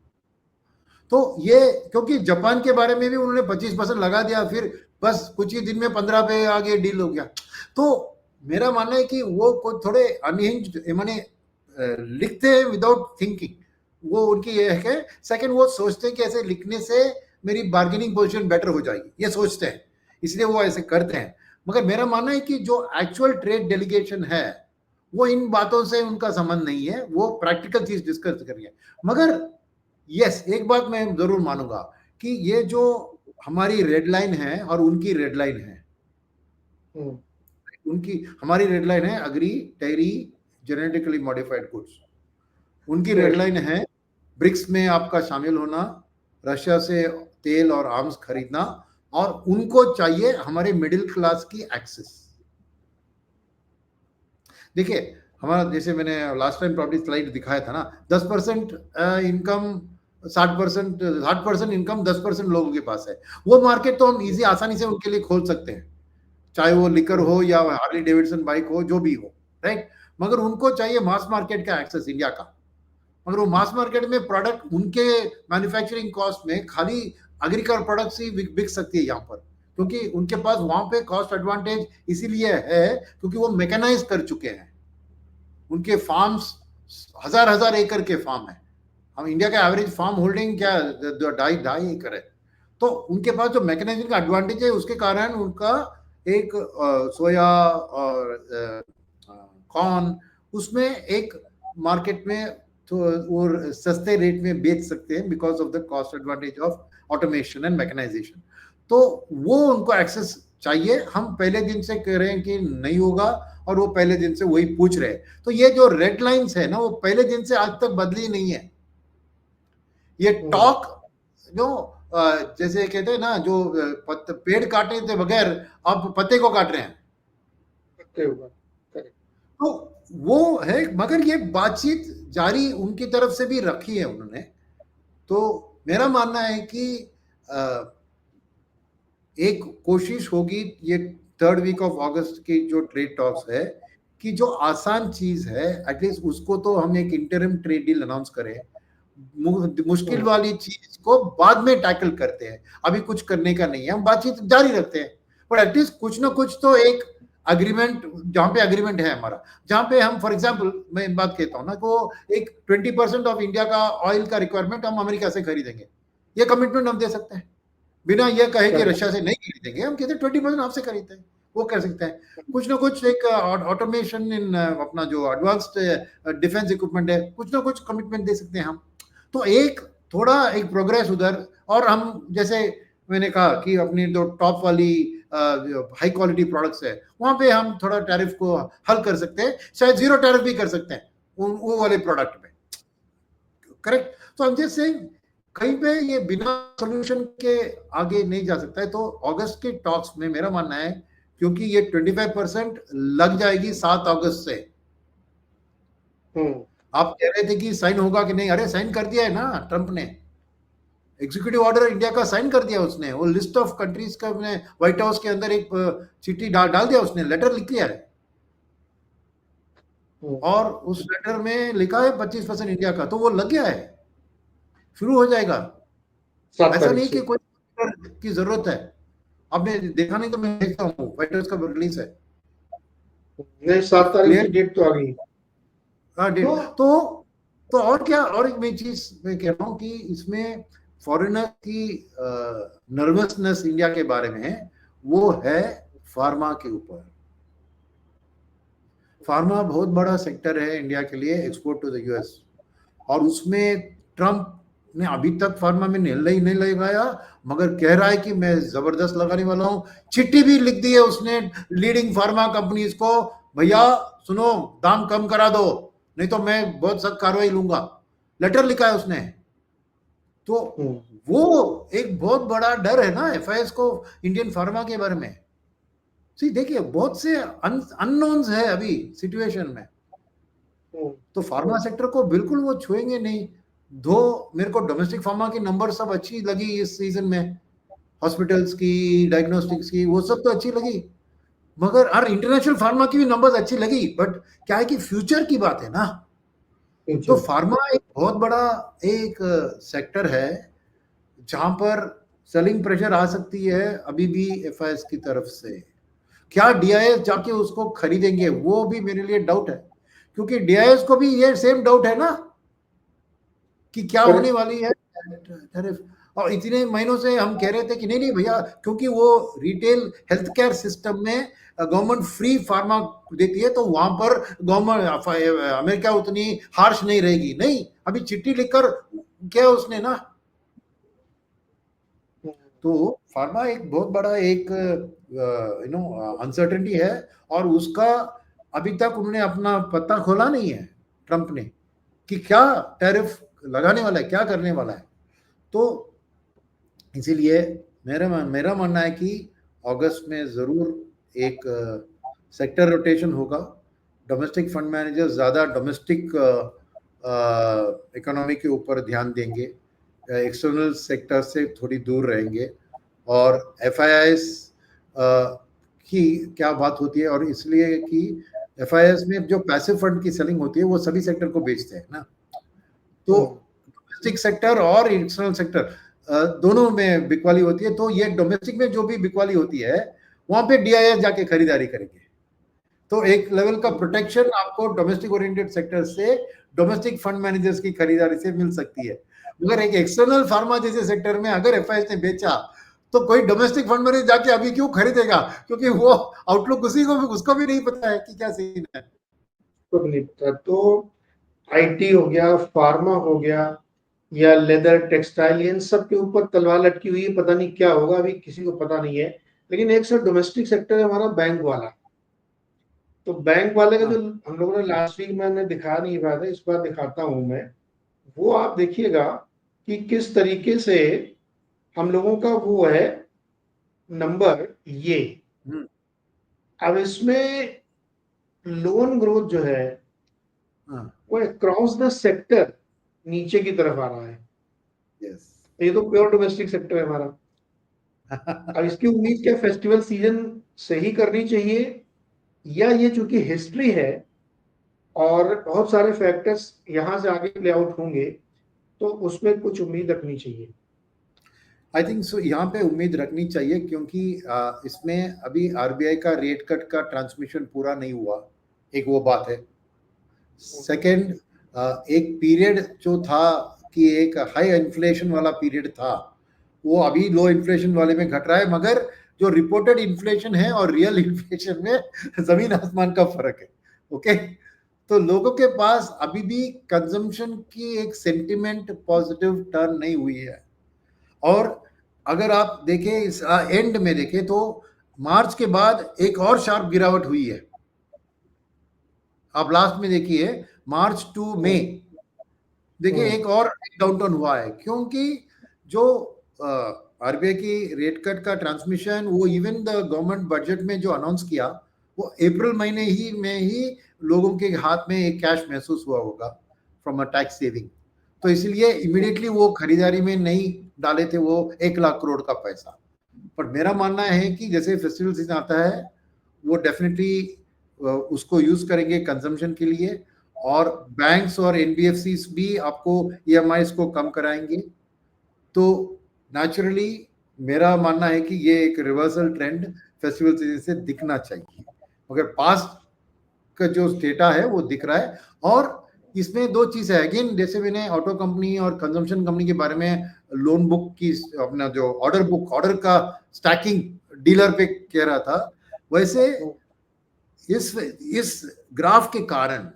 तो ये, क्योंकि जापान के बारे में भी उन्होंने 25% लगा दिया, फिर बस कुछ ही दिन में 15 पे आगे डील हो गया। तो मेरा मानना है कि वो कुछ थोड़े अनहिंज्ड, माने लिखते हैं विदाउट थिंकिंग, वो उनकी ये है। सेकंड, वो सोचते हैं कि ऐसे लिखने से मेरी बार्गेनिंग पोजीशन बेटर हो जाएगी, ये सोचते हैं, इसलिए वो ऐसे करते हैं। मगर मेरा मानना है कि जो एक्चुअल ट्रेड डेलीगेशन है, वो इन बातों से उनका संबंध नहीं है, वो प्रैक्टिकल चीज डिस्कस करिए। मगर यस, एक बात मैं जरूर मानूंगा कि ये जो हमारी रेड लाइन है और उनकी रेड लाइन है, हम्म। उनकी हमारी रेड लाइन है agree, dairy, genetically modified goods. उनकी रेड यस। लाइन है ब्रिक्स में आपका शामिल होना, रशिया से तेल और आर्म्स खरीदना, और उनको चाहिए हमारे मिडिल क्लास की एक्सेस। देखिए, हमारा, जैसे मैंने लास्ट टाइम प्रॉब्लम स्लाइड दिखाया था ना, 10% इनकम 60% इनकम 10% लोगों के पास है। वो मार्केट तो हम इजी आसानी से उनके लिए खोल सकते हैं, चाहे वो लिकर हो या हार्ली डेविडसन बाइक हो, जो भी हो, राइट। मगर उनको चाहिए मास मार्केट का एक्सेस इंडिया का। मगर वो मास मार्केट में प्रोडक्ट उनके मैन्युफैक्चरिंग कॉस्ट में खाली एग्रीकल्चर प्रोडक्ट्स ही बिक सकती है यहाँ पर, क्योंकि उनके पास वहां पे कॉस्ट एडवांटेज इसीलिए है क्योंकि वो मैकेनाइज कर चुके हैं। उनके फार्म्स 1000 एकड़ के फार्म है। हम इंडिया का एवरेज फार्म होल्डिंग क्या 2.5 एकड़ है। तो उनके पास जो मैकेनाइजिंग का एडवांटेज है उसके कारण उनका एक सोया और कॉर्न उसमें एक मार्केट में तो वो सस्ते रेट में बेच सकते हैं because of the cost advantage of automation and mechanisation. तो वो उनको एक्सेस चाहिए। हम पहले दिन से कह रहे हैं कि नहीं होगा और वो पहले दिन से वही पूछ रहे हैं। तो ये जो रेड लाइंस है ना वो पहले दिन से आज तक बदली नहीं है। ये टॉक जो जैसे कहते हैं ना जो पेड़ काटे थे बगैर अब पत्ते को काट रहे हैं, तो वो है। मगर ये बातचीत जारी उनकी तरफ से भी रखी है उन्होंने। तो मेरा मानना है कि एक कोशिश होगी ये 3rd वीक ऑफ अगस्त की जो ट्रेड टॉक्स है कि जो आसान चीज है एटलीस्ट उसको तो हम एक इंटरिम ट्रेड डील अनाउंस करें। मुश्किल वाली चीज को बाद में टैकल करते हैं, अभी कुछ करने का नहीं है, हम बातचीत जारी रखते हैं। पर एटलीस्ट कुछ ना कुछ तो एक अग्रीमेंट, जहां पे अग्रीमेंट है हमारा, जहां पे हम फॉर एग्जांपल मैं बात कहता हूं ना को एक 20% ऑफ इंडिया का ऑयल का रिक्वायरमेंट हम अमेरिका से खरीदेंगे, ये कमिटमेंट हम दे सकते हैं बिना ये कहे कि रशिया से नहीं खरीदेंगे। हम कहते हैं 20% आपसे खरीदते हैं, वो कर सकते हैं। कुछ ना कुछ एक ऑटोमेशन इन अपना जो एडवांस्ड डिफेंस इक्विपमेंट है, कुछ ना कुछ कमिटमेंट दे सकते हैं हम। तो एक थोड़ा एक प्रोग्रेस उधर। और हम जैसे मैंने कहा कि अपनी जो टॉप वाली हाई क्वालिटी प्रोडक्ट्स है वहां पे हम थोड़ा टैरिफ को हल कर सकते हैं, शायद 0 टैरिफ भी कर सकते हैं वो वाले प्रोडक्ट में, करेक्ट। तो हम जैसे कहीं पे ये बिना सोल्यूशन के आगे नहीं जा सकता है। तो अगस्त के टॉक्स में मेरा मानना है क्योंकि ये 25% लग जाएगी 7 अगस्त से। आप कह रहे थे कि साइन होगा कि नहीं, अरे साइन कर दिया है ना ट्रंप ने, एग्जीक्यूटिव ऑर्डर इंडिया का साइन कर दिया उसने। वो लिस्ट ऑफ कंट्रीज का व्हाइट हाउस के अंदर एक चिट्ठी डाल दिया उसने, लेटर लिख लिया है। और उस लेटर में लिखा है 25% इंडिया का, तो वो लग गया है, शुरू हो जाएगा। ऐसा नहीं कि कोई की जरूरत है। आपने देखा नहीं तो मैं देखता हूँ, व्हाइट हाउस का रिलीज है नहीं, 7 तारीख की डेट तो आ गई। हाँ डेट तो और क्या, और एक मैं चीज मैं कह रहा हूँ कि इसमें फॉरेनर की नर्वसनेस इंडिया के बारे में वो है फार्मा के ऊपर। फार्मा बहुत बड़ा सेक्टर है इंडिया के लिए, एक्सपोर्ट टू द यूएस, और उसमें ट्रंप ने अभी तक फार्मा में नहीं लगाया, मगर कह रहा है कि मैं जबरदस्त लगाने वाला हूं। चिट्ठी भी लिख दी है उसने लीडिंग फार्मा कंपनीज को, भैया सुनो दाम कम करा दो नहीं तो मैं बहुत सख्त कार्रवाई लूंगा, लेटर लिखा है उसने। तो वो एक बहुत बड़ा डर है ना एफआईएस को इंडियन फार्मा के बारे में। देखिए बहुत से अननोन्स है अभी सिचुएशन में, तो फार्मा सेक्टर को बिल्कुल वो छुएंगे नहीं। दो मेरे को डोमेस्टिक फार्मा की नंबर सब अच्छी लगी इस सीजन में, हॉस्पिटल्स की, डायग्नोस्टिक्स की, वो सब तो अच्छी लगी, मगर और इंटरनेशनल फार्मा की भी नंबर्स अच्छी लगी। बट क्या है कि फ्यूचर की बात है ना, तो फार्मा एक बहुत बड़ा एक सेक्टर है जहां पर सेलिंग प्रेशर आ सकती है अभी भी एफआईएस की तरफ से। क्या डीआईएस जाके उसको खरीदेंगे वो भी मेरे लिए डाउट है, क्योंकि डीआईएस को भी ये सेम डाउट है ना कि क्या होने वाली है टैरिफ। और इतने महीनों से हम कह रहे थे कि नहीं भैया, क्योंकि वो रिटेल हेल्थ केयर सिस्टम में गवर्नमेंट फ्री फार्मा देती है तो वहां पर गवर्नमेंट अमेरिका उतनी हार्श नहीं रहेगी। नहीं, अभी चिट्ठी लिखकर क्या उसने ना, तो फार्मा एक बहुत बड़ा एक अनसर्टेनिटी है, और उसका अभी तक उन्होंने अपना पत्ता खोला नहीं है ट्रंप ने कि क्या टैरिफ लगाने वाला है, क्या करने वाला है। तो इसीलिए मेरा मानना है कि अगस्त में जरूर एक सेक्टर रोटेशन होगा। डोमेस्टिक फंड मैनेजर ज्यादा डोमेस्टिक इकोनॉमी के ऊपर ध्यान देंगे, एक्सटर्नल सेक्टर से थोड़ी दूर रहेंगे। और एफआईआईएस की क्या बात होती है, और इसलिए कि एफआईआईएस में जो पैसिव फंड की सेलिंग होती है वो सभी सेक्टर को बेचते हैं ना, तो डोमेस्टिक सेक्टर और एक्सटर्नल सेक्टर दोनों में बिकवाली होती है। तो ये डोमेस्टिक में जो भी बिकवाली होती है वहां पे डीआईएस जाके खरीदारी करेंगे। तो एक लेवल का प्रोटेक्शन आपको डोमेस्टिक ओरिएंटेड सेक्टर से डोमेस्टिक फंड मैनेजर्स की खरीदारी से मिल सकती है। मगर एक एक्सटर्नल फार्मा जैसे सेक्टर में अगर एफआईएस ने बेचा तो कोई डोमेस्टिक फंड मैनेजर जाके अभी क्यों खरीदेगा, क्योंकि वो आउटलुक उसको भी नहीं पता है कि क्या सीन है। तो नहीं पता। तो आईटी हो गया, फार्मा हो गया, या लेदर टेक्सटाइल, इन सब के ऊपर तलवार लटकी हुई है, पता नहीं क्या होगा, अभी किसी को पता नहीं है। लेकिन एक सर डोमेस्टिक सेक्टर है हमारा बैंक वाला। तो बैंक वाले का जो हम लोगों ने लास्ट वीक मैंने दिखा नहीं पाया था, इस बार दिखाता हूं मैं। वो आप देखिएगा कि किस तरीके से हम लोगों का वो है नंबर ये। अब इसमें लोन ग्रोथ जो है वो क्रॉस द सेक्टर नीचे की तरफ आ रहा है। यस। ये तो प्योर डोमेस्टिक सेक्टर है हमारा। अब इसकी उम्मीद क्या फेस्टिवल सीजन से ही करनी चाहिए, या ये चूंकि हिस्ट्री है और बहुत सारे फैक्टर्स यहां से आगे प्ले आउट होंगे, तो उसमें कुछ उम्मीद रखनी चाहिए? आई थिंक सो, यहाँ पे उम्मीद रखनी चाहिए, क्योंकि इसमें अभी आरबीआई का रेट कट का ट्रांसमिशन पूरा नहीं हुआ, एक वो बात है। सेकंड, एक पीरियड जो था कि एक हाई इन्फ्लेशन वाला पीरियड था, वो अभी लो इन्फ्लेशन वाले में घट रहा है, मगर जो रिपोर्टेड इन्फ्लेशन है और रियल इन्फ्लेशन में जमीन आसमान का फर्क है। ओके, तो लोगों के पास अभी भी कंजम्पशन की एक सेंटिमेंट पॉजिटिव टर्न नहीं हुई है। और अगर आप देखें इस एंड में देखें तो मार्च के बाद एक और शार्प गिरावट हुई है। आप लास्ट में देखिए मार्च टू मई, देखिए एक और डाउनटर्न हुआ है, क्योंकि जो आरबीआई की रेट कट का ट्रांसमिशन वो इवन द गवर्नमेंट बजट में जो अनाउंस किया वो अप्रैल महीने ही में ही लोगों के हाथ में एक कैश महसूस हुआ होगा फ्रॉम अ टैक्स सेविंग। तो इसलिए इमीडिएटली वो खरीदारी में नहीं डाले थे वो 1 लाख करोड़ का पैसा। पर मेरा मानना है कि जैसे फेस्टिवल सीजन आता है वो डेफिनेटली उसको यूज करेंगे कंजम्पशन के लिए, और बैंक्स और एनबीएफसी भी आपको ईएमआईज को कम कराएंगे। तो नेचुरली मेरा मानना है कि ये एक रिवर्सल ट्रेंड फेस्टिवल सीजन से दिखना चाहिए, मगर पास्ट का जो डेटा है वो दिख रहा है। और इसमें दो चीज है, अगेन जैसे मैंने ऑटो कंपनी और कंजम्पशन कंपनी के बारे में लोन बुक की अपना जो ऑर्डर का स्टैकिंग डीलर पे कह रहा था, वैसे इस ग्राफ के कारण,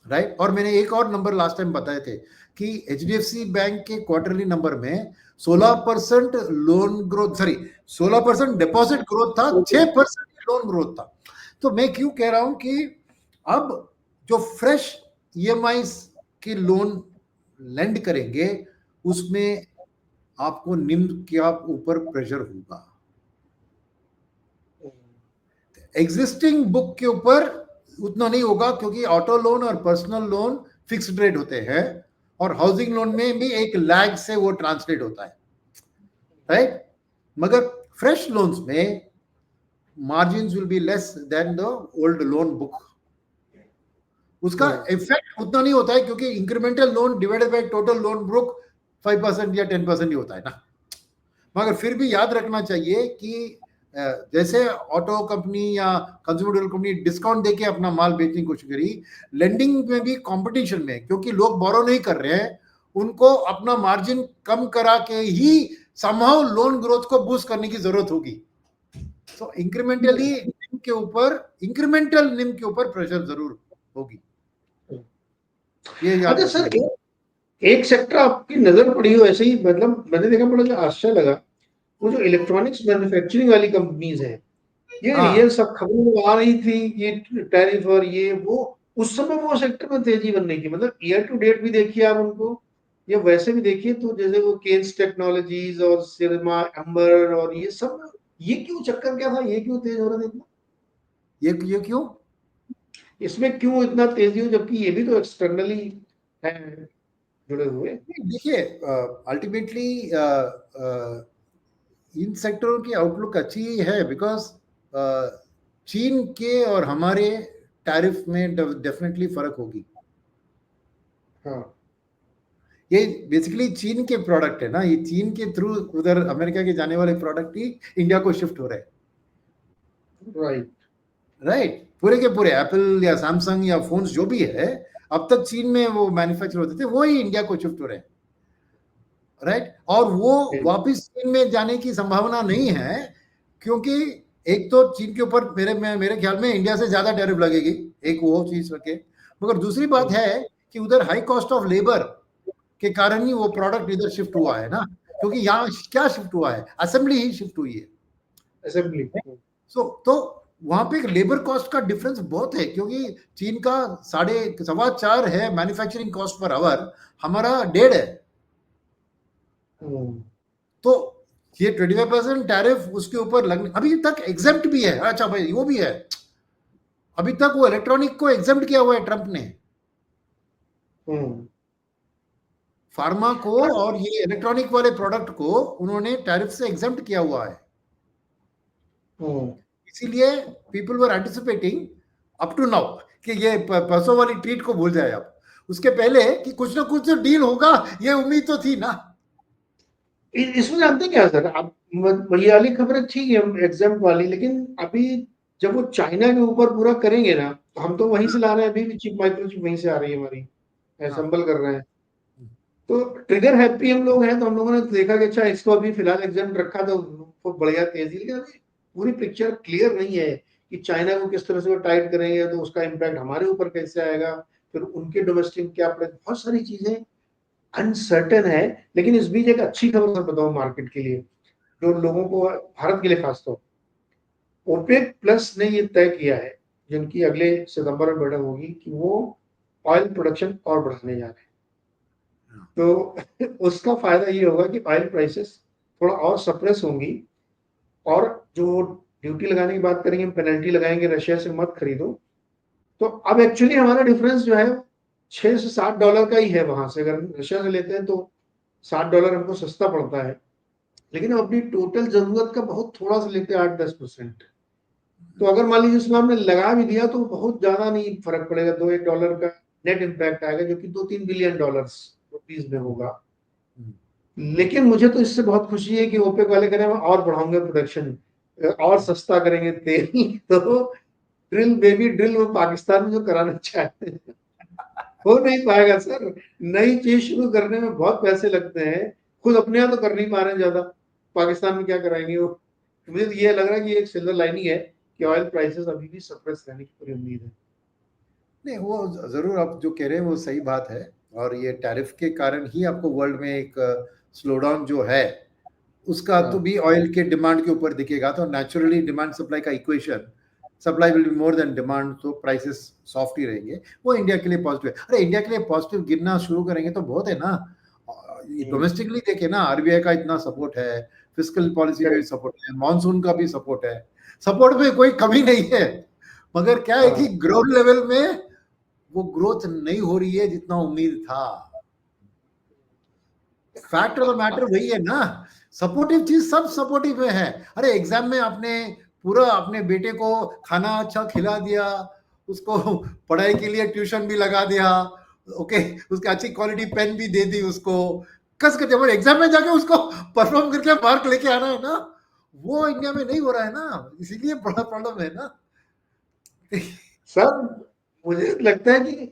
राइट। और मैंने एक और नंबर लास्ट टाइम बताए थे कि एचडीएफसी बैंक के क्वार्टरली नंबर में 16% loan growth, sorry 16% deposit growth था, 6% लोन ग्रोथ था। तो मैं क्यों कह रहा हूं कि अब जो फ्रेश ईएमआई के लोन लेंड करेंगे उसमें आपको निम्न के ऊपर प्रेशर होगा, एग्जिस्टिंग बुक के ऊपर उतना नहीं होगा, क्योंकि ऑटो लोन और पर्सनल लोन फिक्स्ड रेट होते हैं और हाउसिंग लोन में भी एक लैग से वो ट्रांसलेट होता है, राइट। मगर फ्रेश लोन्स में margins will be less than the old loan book. उसका इफेक्ट उतना नहीं होता है, क्योंकि incremental loan divided by total loan book 5% या 10% ही होता है ना। मगर फिर भी याद रखना चाहिए कि जैसे ऑटो कंपनी या कंज्यूमर ड्यूरेबल कंपनी डिस्काउंट देके अपना माल बेचने की कोशिश करी, लेंडिंग में भी कंपटीशन में, क्योंकि लोग बोरो नहीं कर रहे हैं, उनको अपना मार्जिन कम करा के ही समहाउ लोन ग्रोथ को बूस्ट करने की जरूरत होगी। तो इंक्रीमेंटल निम के ऊपर प्रेशर जरूर होगी। ये याद अच्छा सर, रखना। एक सेक्टर आपकी नजर पड़ी हो ऐसे ही, मतलब मैंने देखा, बड़ा आश्चर्य लगा, वो जो इलेक्ट्रॉनिक्स मैन्युफैक्चरिंग वाली कंपनीज हैं, ये सब खबरों में आ रही थी, ये टैरिफ और ये वो, उस समय वो सेक्टर में तेजी बन रही थी। मतलब ईयर टू डेट भी देखिए आप उनको, या वैसे भी देखिए, तो जैसे वो केन्स टेक्नोलॉजीज और सिरमा एम्बर और ये सब, ये क्यों चक्कर क्या था, ये क्यों तेज हो रहा था इतना? ये क्यों, इसमें क्यों इतना तेजी हो, जबकि ये भी तो एक्सटर्नली है? जुड़े हुए? देखिए, अल्टीमेटली इन सेक्टरों की आउटलुक अच्छी है, बिकॉज चीन के और हमारे टैरिफ में डेफिनेटली फर्क होगी। हाँ। ये बेसिकली चीन के प्रोडक्ट है ना, ये चीन के थ्रू उधर अमेरिका के जाने वाले प्रोडक्ट ही इंडिया को शिफ्ट हो रहे हैं। राइट। राइट, पूरे के पूरे एप्पल या सैमसंग या फोन्स जो भी है, अब तक चीन में वो मैन्युफैक्चर होते थे, वो ही इंडिया को शिफ्ट हो रहे हैं। राइट, और वो वापस चीन में जाने की संभावना नहीं है, क्योंकि एक तो चीन के ऊपर मेरे ख्याल में इंडिया से ज्यादा टैरिफ लगेगी, एक वो चीज रखे। मगर दूसरी बात है कि उधर हाई कॉस्ट ऑफ लेबर के कारण ही वो प्रोडक्ट इधर शिफ्ट हुआ है ना, क्योंकि यहाँ क्या शिफ्ट हुआ है, असेंबली ही शिफ्ट हुई है। असेंबली। तो वहां पे लेबर कॉस्ट का डिफरेंस बहुत है, क्योंकि चीन का 4.25 है मैन्युफैक्चरिंग कॉस्ट पर आवर, हमारा 1.5 है। तो ये 25% टैरिफ उसके ऊपर लगने, अभी तक एग्जेम्प्ट भी है। अच्छा भाई, वो भी है, अभी तक वो इलेक्ट्रॉनिक को एग्जेम्प्ट किया हुआ है ट्रंप ने, फार्मा को, और ये इलेक्ट्रॉनिक वाले प्रोडक्ट को उन्होंने टैरिफ से एग्जेम्प्ट किया हुआ है। इसीलिए people were anticipating up to now कि ये परसों वाली ट्वीट को भूल जाए आप, उसके पहले कि कुछ ना कुछ तो डील होगा, ये उम्मीद तो थी ना। इसमें जानते हैं क्या सर, अब ये वाली खबरें ठीक है एग्जाम वाली, लेकिन अभी जब वो चाइना के ऊपर पूरा करेंगे ना, तो हम तो वहीं से ला रहे हैं, अभी भी चिप माइक्रोचिप वहीं से आ रही है हमारी, असेंबल कर रहे हैं। तो ट्रिगर हैप्पी हम लोग हैं, तो हम लोगों ने देखा कि अच्छा इसको अभी फिलहाल एग्जाम रखा तो बढ़ गया तेजी, लेकिन अभी पूरी पिक्चर क्लियर नहीं है कि चाइना को किस तरह से वो टाइट करेंगे, तो उसका इम्पैक्ट हमारे ऊपर कैसे आएगा, फिर उनके डोमेस्टिक क्या पड़े, बहुत सारी चीजें अनसर्टेन है। लेकिन इस बीच एक अच्छी खबर सर बताओ मार्केट के लिए, जो लोगों को, भारत के लिए खासतौर, ओपेक प्लस ने ये तय किया है, जिनकी अगले सितंबर में बैठक होगी, कि वो ऑयल प्रोडक्शन और बढ़ाने जा रहे हैं। तो उसका फायदा ये होगा कि ऑयल प्राइसेस थोड़ा और सप्रेस होंगी, और जो ड्यूटी लगाने की बात करेंगे, पेनल्टी लगाएंगे रशिया से मत खरीदो, तो अब एक्चुअली हमारा डिफरेंस जो है $6 से $7 का ही है। वहां से अगर रशिया से लेते हैं तो $7 हमको सस्ता पड़ता है, लेकिन हम अपनी टोटल जरूरत का बहुत थोड़ा सा लेते हैं, 8-10%। तो अगर मान लीजिए उसमें हमने लगा भी दिया तो बहुत ज्यादा नहीं फर्क पड़ेगा, $2-1 का नेट इम्पैक्ट आएगा, जो कि $2-3 बिलियन रुपीज में होगा। लेकिन मुझे तो इससे बहुत खुशी है कि ओपेक वाले करें और बढ़ाऊंगे प्रोडक्शन, और सस्ता करेंगे तेल तो ड्रिल बेबी ड्रिल वो पाकिस्तान में जो कराना चाहते हैं हो नहीं पाएगा सर। नई चीज शुरू करने में बहुत पैसे लगते हैं, खुद अपने यहाँ तो कर नहीं पा रहे हैं ज्यादा, पाकिस्तान में क्या कराएंगे वो। मुझे तो ये लग रहा है कि एक सिल्वर लाइनिंग है कि ऑयल प्राइसेस अभी भी सप्रेस रहने की पूरी उम्मीद है। नहीं, वो जरूर आप जो कह रहे हैं वो सही बात है, और ये टैरिफ के कारण ही आपको वर्ल्ड में एक स्लोडाउन जो है उसका तो भी ऑयल के डिमांड के ऊपर दिखेगा। तो नेचुरली डिमांड सप्लाई का equation, supply will be more than demand, तो प्राइसेस सॉफ्ट ही रहेंगे। वो इंडिया के लिए पॉजिटिव है। अरे इंडिया के लिए पॉजिटिव गिरना शुरू करेंगे तो बहुत है ना। डोमेस्टिकली देखे ना, आरबीआई का इतना सपोर्ट है, फिस्कल पॉलिसी का भी सपोर्ट है, मानसून का भी सपोर्ट है, सपोर्ट में कोई कमी नहीं है। मगर क्या है कि ग्रोथ लेवल में वो ग्रोथ नहीं हो रही है जितना उम्मीद था। फैक्ट ऑफ द मैटर वही है ना, सपोर्टिव चीज सब सपोर्टिव में है। अरे एग्जाम में आपने पूरा अपने बेटे को खाना अच्छा खिला दिया, उसको पढ़ाई के लिए ट्यूशन भी लगा दिया, ओके, उसकी अच्छी क्वालिटी पेन भी दे दी उसको, कस के जब एग्जाम में जाके उसको परफॉर्म करके मार्क लेके आना है ना, वो इंडिया में नहीं हो रहा है ना, इसीलिए बड़ा प्रॉब्लम है ना। सर मुझे लगता है कि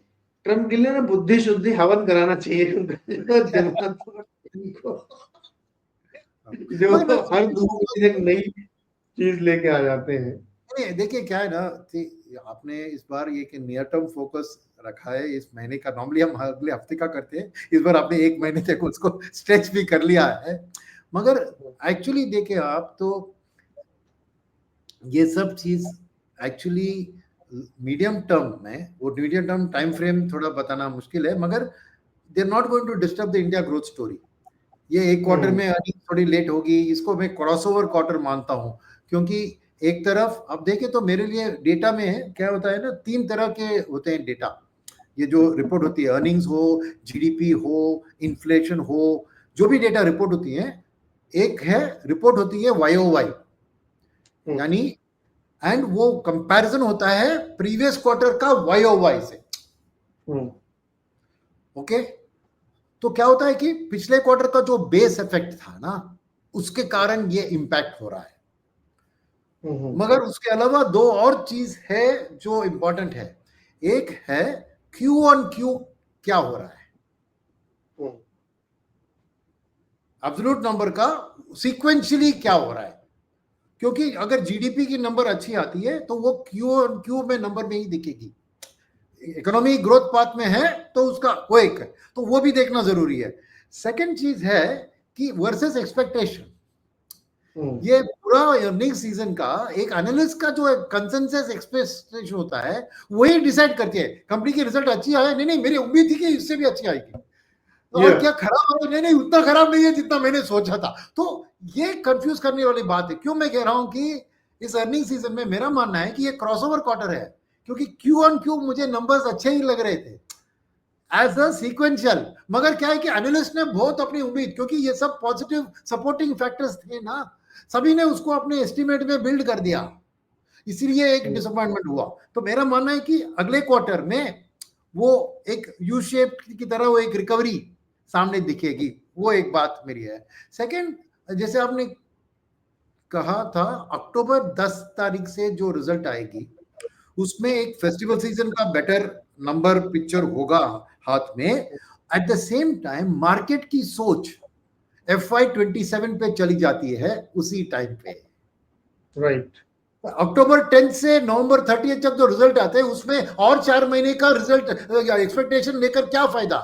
ट्रम्प के लिए ना बुद्धि शुद्धि हवन कराना चाहिए दिमाग को, जो हर दूसरे दिन एक नई चीज लेके आ जाते हैं। नहीं, देखिए क्या है ना, आपने इस बार ये कि नियर टर्म फोकस रखा है इस महीने का, नॉर्मली हम अगले हफ्ते का करते हैं, इस बार आपने 1 महीने तक उसको स्ट्रेच भी कर लिया है। मगर एक्चुअली देखे आप तो ये सब चीज एक्चुअली मीडियम टर्म में, वो मीडियम टर्म टाइम फ्रेम थोड़ा बताना मुश्किल है, मगर they are not going to disturb the India growth story. ये एक क्वार्टर में अर्निंग थोड़ी लेट होगी, इसको मैं क्रॉसओवर क्वार्टर मानता हूं, क्योंकि एक तरफ अब देखें तो मेरे लिए डेटा में क्या होता है ना, 3 तरह के होते हैं डेटा। ये जो रिपोर्ट होती है, अर्निंग्स हो, जीडीपी हो, इन्फ्लेशन हो, जो भी डेटा रिपोर्ट होती है, एक है रिपोर्ट होती है YOY, यानी एंड वो कंपैरिजन होता है प्रीवियस क्वार्टर का YOY से। ओके, तो क्या होता है कि पिछले क्वार्टर का जो बेस इफेक्ट था ना, उसके कारण ये इंपैक्ट हो रहा है। मगर उसके अलावा दो और चीज है जो इंपॉर्टेंट है। एक है Q-on-Q क्या हो रहा है, एब्सोल्यूट नंबर का सीक्वेंशियली क्या हो रहा है, क्योंकि अगर जीडीपी की नंबर अच्छी आती है तो वो Q-on-Q में नंबर नहीं दिखेगी। इकोनॉमी ग्रोथ पाथ में है तो उसका वो एक है, तो वो भी देखना जरूरी है। सेकंड चीज है कि वर्सेस एक्सपेक्टेशन, ये पूरा अर्निंग सीजन का एक एनालिस्ट का जो कंसेंसस एक्सपेक्टेशन होता है वही डिसाइड करती है कंपनी की रिजल्ट अच्छी आए, नहीं नहीं मेरी उम्मीद थी कि इससे भी अच्छी आएगी, और क्या खराब है, नहीं नहीं उतना खराब नहीं है जितना मैंने सोचा था। तो ये कंफ्यूज करने वाली बात है। क्यों मैं कह रहा हूं कि इस अर्निंग सीजन में मेरा मानना है कि ये क्रॉसओवर क्वार्टर है, क्योंकि Q-on-Q मुझे नंबर्स अच्छे ही लग रहे थे एज अ सीक्वेंशियल। मगर क्या है कि एनालिस्ट ने बहुत अपनी उम्मीद, क्योंकि ये सब पॉजिटिव सपोर्टिंग फैक्टर्स थे ना, सभी ने उसको अपने एस्टिमेट में बिल्ड कर दिया, इसीलिए एक डिसअपॉइंटमेंट हुआ। तो मेरा मानना है कि अगले क्वार्टर में वो एक यू शेप की तरह वो एक रिकवरी सामने दिखेगी, वो एक बात मेरी है। सेकंड, जैसे आपने कहा था अक्टूबर 10 तारीख से जो रिजल्ट आएगी उसमें एक फेस्टिवल सीजन का बेटर नंबर पिक्चर होगा हाथ में। At the same time market की सोच FY27 पे चली जाती है उसी टाइम पे, राइट। अक्टूबर 10 से नवंबर 30 तक जो रिजल्ट आते हैं उसमें और 4 महीने का रिजल्ट एक्सपेक्टेशन लेकर क्या फायदा।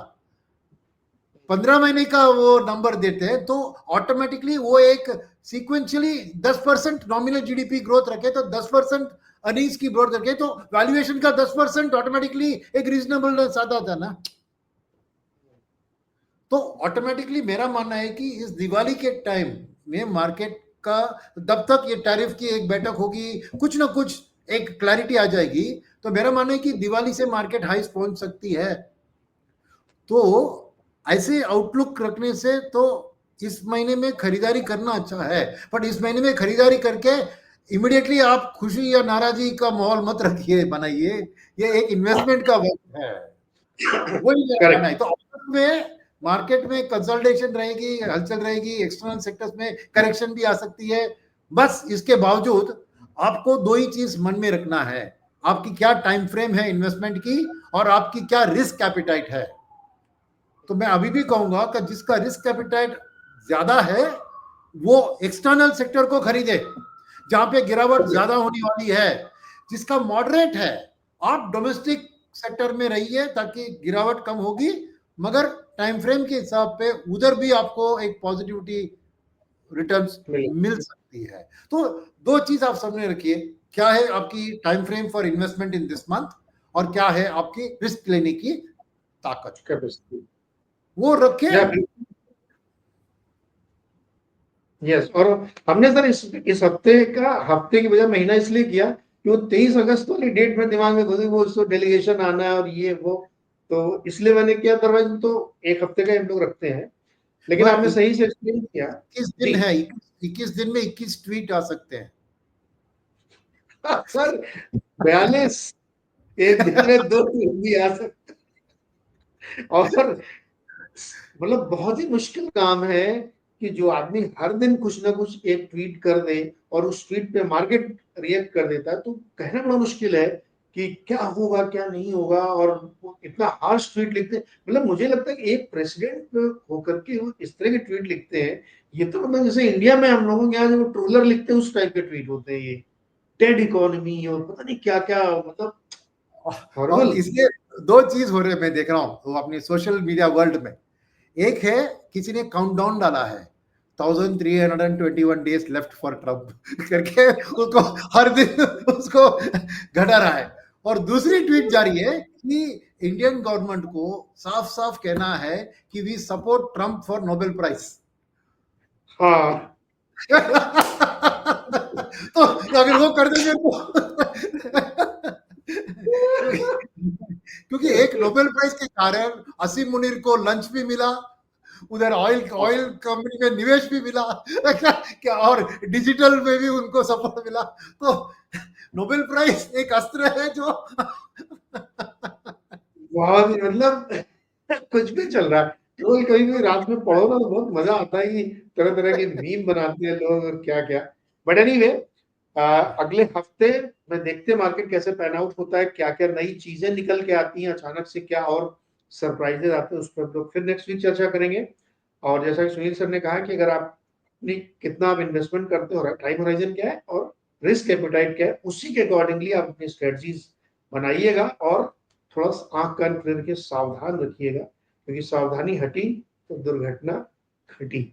15 महीने का वो नंबर देते हैं तो ऑटोमेटिकली वो एक सीक्वेंशियली 10% नॉमिनल जीडीपी ग्रोथ रखे तो 10% अर्निंग्स की ग्रोथ रखे तो वैल्यूएशन का 10% ऑटोमेटिकली एक रीजनेबल सादा था ना। तो ऑटोमेटिकली मेरा मानना है कि इस दिवाली के टाइम में मार्केट का, जब तक ये टैरिफ की एक बैठक होगी कुछ ना कुछ एक क्लैरिटी आ जाएगी, तो मेरा मानना है कि दिवाली से मार्केट हाइस पहुंच सकती है। तो ऐसे आउटलुक रखने से तो इस महीने में खरीदारी करना अच्छा है, बट इस महीने में खरीदारी करके इमिडिएटली आप खुशी या नाराजगी का माहौल मत रखिए, बनाइए। ये एक इन्वेस्टमेंट का वक्त है, वही मेरा मानना है। तो अगस्त में मार्केट में कंसोलिडेशन रहेगी, हलचल रहेगी, एक्सटर्नल सेक्टर्स में करेक्शन भी आ सकती है। बस इसके बावजूद आपको दो ही चीज मन में रखना है, आपकी क्या टाइम फ्रेम है इन्वेस्टमेंट की और आपकी क्या रिस्क कैपिटाइट है। तो मैं अभी भी कहूंगा कि जिसका रिस्क कैपिटाइट ज्यादा है वो एक्सटर्नल सेक्टर को खरीदे जहां पे गिरावट ज्यादा होने वाली है। जिसका मॉडरेट है आप डोमेस्टिक सेक्टर में रहिए ताकि गिरावट कम होगी, मगर टाइम फ्रेम के हिसाब पे उधर भी आपको एक पॉजिटिविटी रिटर्न्स मिल सकती है। तो दो चीज आप सामने रखिए, क्या है आपकी time frame for investment in this month और क्या है आपकी रिस्क लेने की ताकत, वो रखे। यस, और हमने सर इस हफ्ते की बजाय महीना इसलिए किया कि वो 23 अगस्त वाली डेट में दिमाग में घुसी, वो उसको डेलीगेशन आना है और ये वो, तो इसलिए मैंने किया। अदरवाइज तो एक हफ्ते का हम लोग रखते हैं, लेकिन आपने सही से एक्सप्लेन किया। 21 दिन है, 21 दिन में 21 ट्वीट आ सकते हैं सर 42 एक दिन में 2 ट्वीट भी आ सकते, और सर मतलब बहुत ही मुश्किल काम है कि जो आदमी हर दिन कुछ ना कुछ एक ट्वीट कर दे और उस ट्वीट पे मार्केट रिएक्ट कर देता है, तो कहना बड़ा मुश्किल है कि क्या होगा क्या नहीं होगा। और वो इतना हार्श ट्वीट लिखते हैं, मतलब मुझे लगता है कि एक प्रेसिडेंट होकर के वो इस तरह के ट्वीट लिखते हैं, ये तो मतलब जैसे इंडिया में हम लोगों के यहाँ जो ट्रोलर लिखते हैं उस टाइप के ट्वीट होते हैं, ये डेड इकोनॉमी और पता नहीं क्या क्या, मतलब और इसलिए दो चीज हो रहे मैं देख रहा हूँ तो अपनी सोशल मीडिया वर्ल्ड में। एक है किसी ने काउंटडाउन डाला है 1321 डेज लेफ्ट फॉर ट्रम्प करके, उसको हर दिन उसको घटा रहा है। और दूसरी ट्वीट जारी है कि इंडियन गवर्नमेंट को साफ साफ कहना है कि we support Trump for Nobel prize. हाँ तो अगर वो कर देंगे तो क्योंकि एक नोबेल प्राइज के कारण असीम मुनीर को लंच भी मिला, उधर ऑयल कंपनी में निवेश भी मिला क्या, और डिजिटल में भी उनको सपोर्ट मिला। तो नोबेल प्राइज एक अस्त्र है जो बहुत ही मतलब कुछ भी चल रहा है। ट्रोल कभी भी रात में पढ़ो ना तो बहुत मजा आता है कि तरह तरह के मीम बनाते हैं लोग और क्या क्या। बट एनीवे, अगले हफ्ते में देखते हैं मार्केट कैसे पैन आउट होता है, क्या क्या नई चीजें निकल के आती हैं अचानक से, क्या और सरप्राइजेस आते हैं, उस पर हम लोग फिर नेक्स्ट वीक चर्चा करेंगे। और जैसा कि सुनील सर ने कहा कि अगर आप कितना आप इन्वेस्टमेंट करते हो, टाइम होराइजन क्या है और रिस्क एपेटाइट क्या है, उसी के अकॉर्डिंगली आप अपनी स्ट्रेटजीज बनाइएगा और थोड़ा सा आंख कान खोल के सावधान रखिएगा, क्योंकि सावधानी हटी तो दुर्घटना घटी।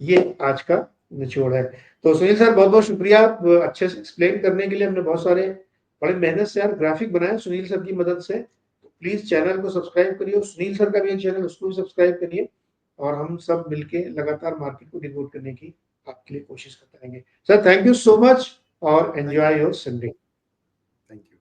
ये आज का निचोड़ है। तो सुनील सर बहुत बहुत शुक्रिया अच्छे से एक्सप्लेन करने के लिए। हमने बहुत सारे बड़े मेहनत से यार ग्राफिक बनाए सुनील सर की मदद से। तो प्लीज चैनल को सब्सक्राइब करिए, सुनील सर का भी एक चैनल उसको भी सब्सक्राइब करिए, और हम सब मिलके लगातार मार्केट को डिकोड करने की आपके लिए कोशिश करते रहेंगे। Sir thank you so much और enjoy your Sunday. Thank you.